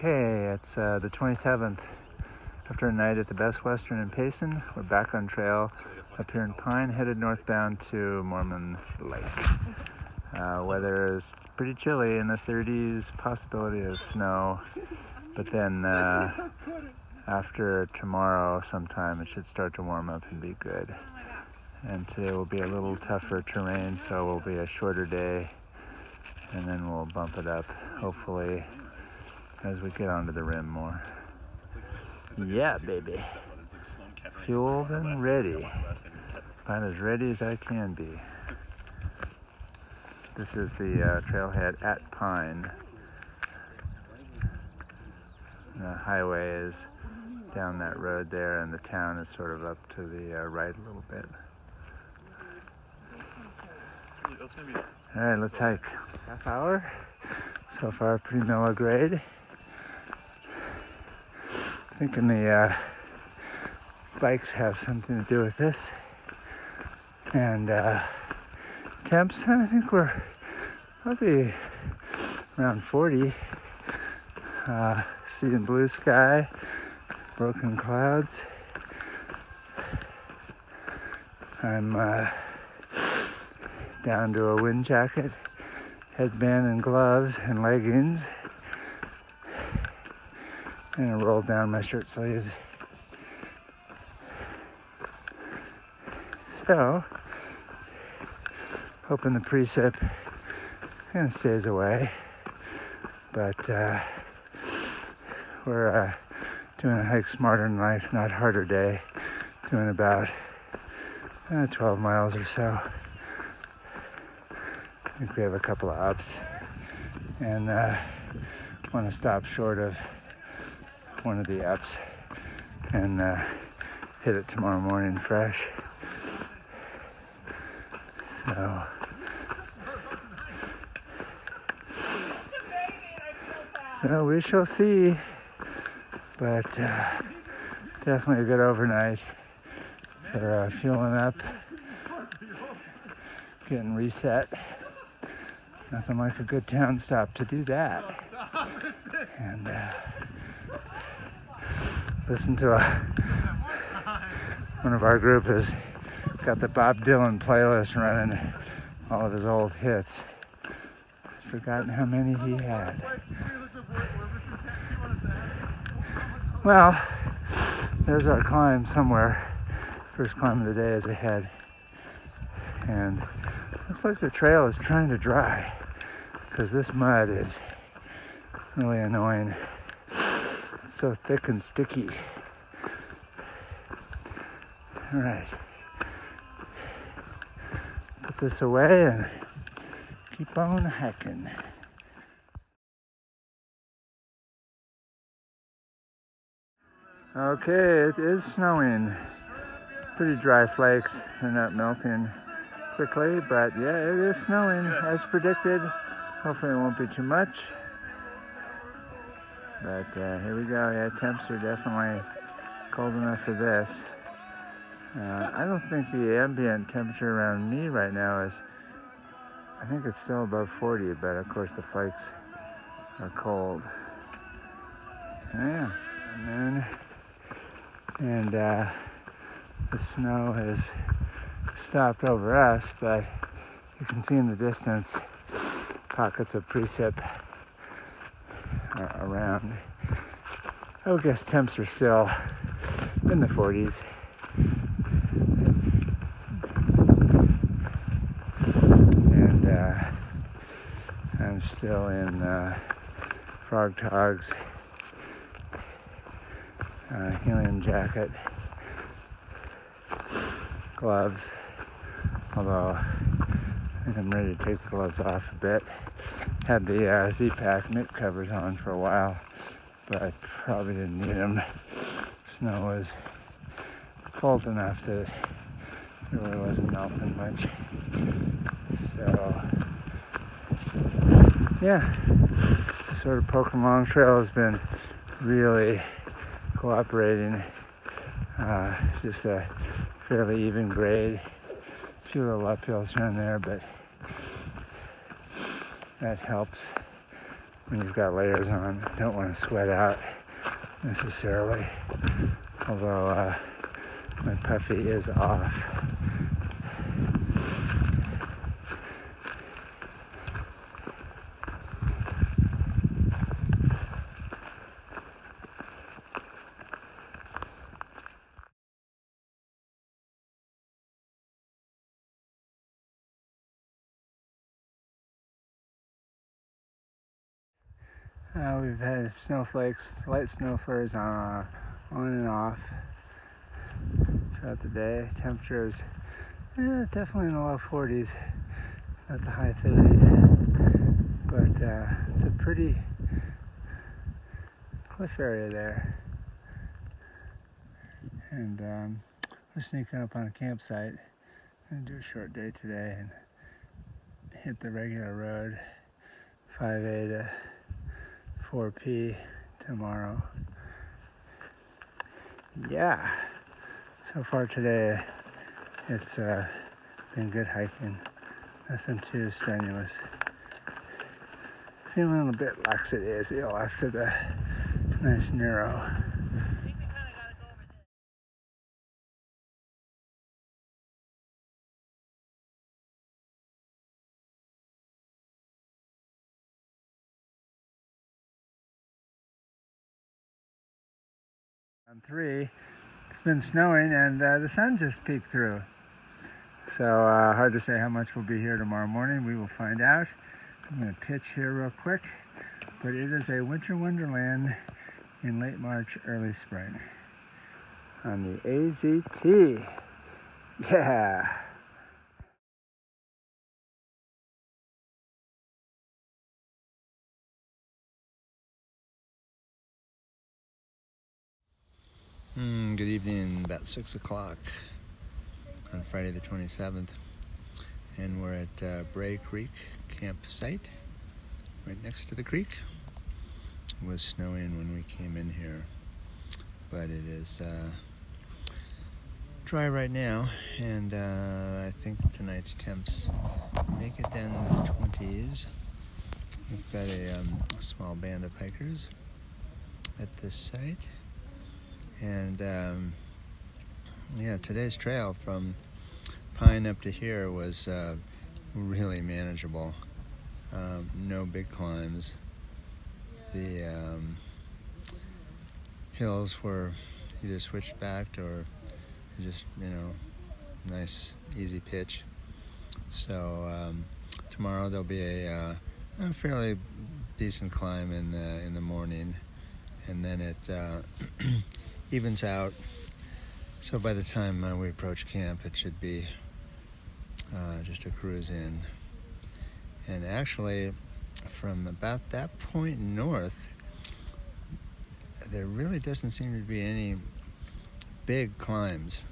Okay, it's the 27th. After a night at the Best Western in Payson, we're back on trail up here in Pine, headed northbound to Mormon Lake. Weather is pretty chilly, in the 30s, possibility of snow, but then after tomorrow sometime it should start to warm up and be good. And today will be a little tougher terrain, so it will be a shorter day, and then we'll bump it up, hopefully, as we get onto the rim more. Yeah, baby. Fueled and ready. About as ready as I can be. This is the trailhead at Pine. The highway is down that road there, and the town is sort of up to the right a little bit. Alright, let's hike. Half hour. So far, pretty mellow grade. Thinking the bikes have something to do with this. And temps, I think we're probably around 40. Seeing blue sky, broken clouds. I'm down to a wind jacket, headband and gloves and leggings, and I rolled down my shirt sleeves. So, hoping the precip kind of stays away, but we're doing a hike smarter than life, not harder day, doing about 12 miles or so. I think we have a couple of ups, and want to stop short of one of the ups and hit it tomorrow morning fresh. So we shall see, but definitely a good overnight for fueling up, getting reset. Nothing like a good town stop to do that. And listen to one of our group has got the Bob Dylan playlist running, all of his old hits. I've forgotten how many he had. Well, there's our climb somewhere. First climb of the day is ahead. And looks like the trail is trying to dry, because this mud is really annoying. It's so thick and sticky. All right. Put this away and keep on hiking. Okay, it is snowing. Pretty dry flakes. They're not melting quickly, but yeah, it is snowing as predicted. Hopefully it won't be too much. But here we go. Yeah, temps are definitely cold enough for this. I don't think the ambient temperature around me right now is, I think it's still above 40, but of course the flakes are cold. Yeah, and the snow has stopped over us, but you can see in the distance pockets of precip around. I would guess temps are still in the 40s. And I'm still in frog togs, helium jacket, gloves, although I think I'm ready to take the gloves off a bit. Had the Z-Pack knit covers on for a while, but I probably didn't need them. Snow was cold enough that it really wasn't melting much. So, yeah, sort of Pokemon Trail has been really cooperating. Just a fairly even grade. A few little uphills here and there, but that helps. when you've got layers on. Don't want to sweat out necessarily, although my puffy is off. We've had snowflakes, light snow flurries on and off throughout the day. Temperatures definitely in the low 40s, not the high 30s, but it's a pretty cliff area there. And we're sneaking up on a campsite. I'm going to do a short day today and hit the regular road, 5A to 4P tomorrow. Yeah, so far today it's been good hiking, nothing too strenuous. Feeling a bit lackadaisical after the nice neuro. On 3, it's been snowing and the sun just peeked through. So hard to say how much will be here tomorrow morning. We will find out. I'm going to pitch here real quick, but it is a winter wonderland in late March, early spring on the AZT. Yeah. Good evening, about 6 o'clock on Friday the 27th, and we're at Bray Creek campsite, right next to the creek. It was snowing when we came in here, but it is dry right now, and I think tonight's temps make it down to the 20s. We've got a small band of hikers at this site. And yeah, today's trail from Pine up to here was really manageable. No big climbs. The hills were either switched back or just, nice easy pitch. So tomorrow there'll be a fairly decent climb in the morning, and then it evens out. So by the time we approach camp, it should be just a cruise in. And actually, from about that point north, there really doesn't seem to be any big climbs.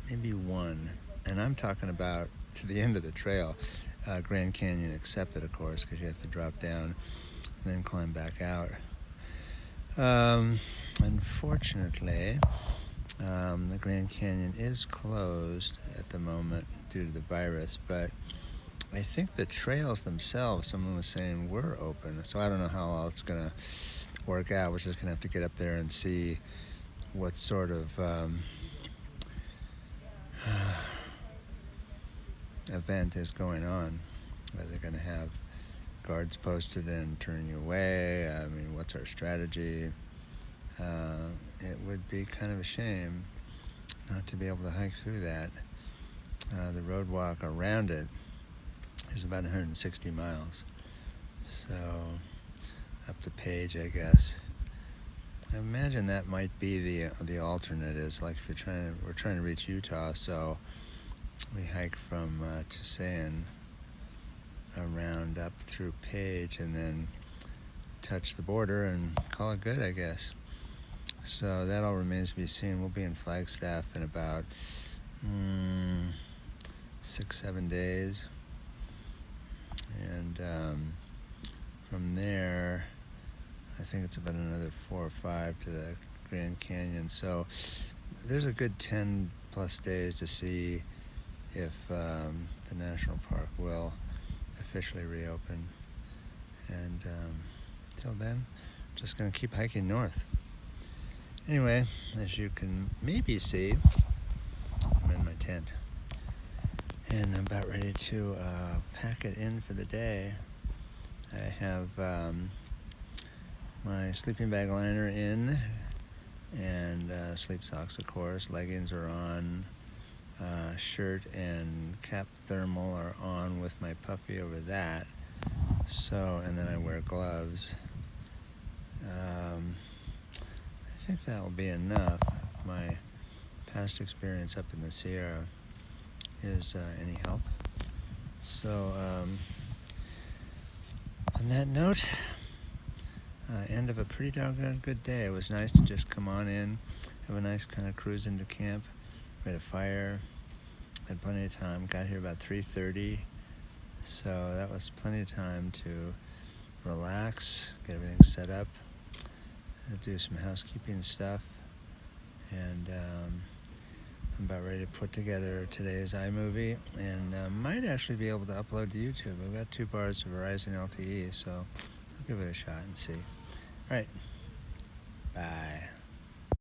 Maybe one, and I'm talking about to the end of the trail, Grand Canyon accepted, of course, because you have to drop down and then climb back out. Unfortunately, the Grand Canyon is closed at the moment due to the virus, but I think the trails themselves, someone was saying, were open. So I don't know how all it's going to work out. We're just going to have to get up there and see what sort of event is going on. Are they going to have guards posted and turn you away? I mean, what's our strategy? It would be kind of a shame not to be able to hike through that. The road walk around it is about 160 miles. So up to Page, I guess. I imagine that might be the alternate. Is like if we're trying to reach Utah, so we hike from Tusayan around up through Page and then touch the border and call it good, I guess. So that all remains to be seen. We'll be in Flagstaff in about 6-7 days, and from there I think it's about another 4 or 5 to the Grand Canyon. So there's a good 10 plus days to see if the national park will officially reopen. And till then, just gonna keep hiking north. Anyway, as you can maybe see, I'm in my tent and I'm about ready to pack it in for the day. I have my sleeping bag liner in, and sleep socks, of course. Leggings are on. Shirt and cap thermal are on with my puffy over that. So, and then I wear gloves. I think that will be enough. My past experience up in the Sierra is any help. So, on that note, end of a pretty doggone good day. It was nice to just come on in, have a nice kind of cruise into camp. We had a fire, had plenty of time, got here about 3:30, so that was plenty of time to relax, get everything set up, do some housekeeping stuff, and I'm about ready to put together today's iMovie, and might actually be able to upload to YouTube. I've got 2 bars of Verizon LTE, so I'll give it a shot and see. All right, bye.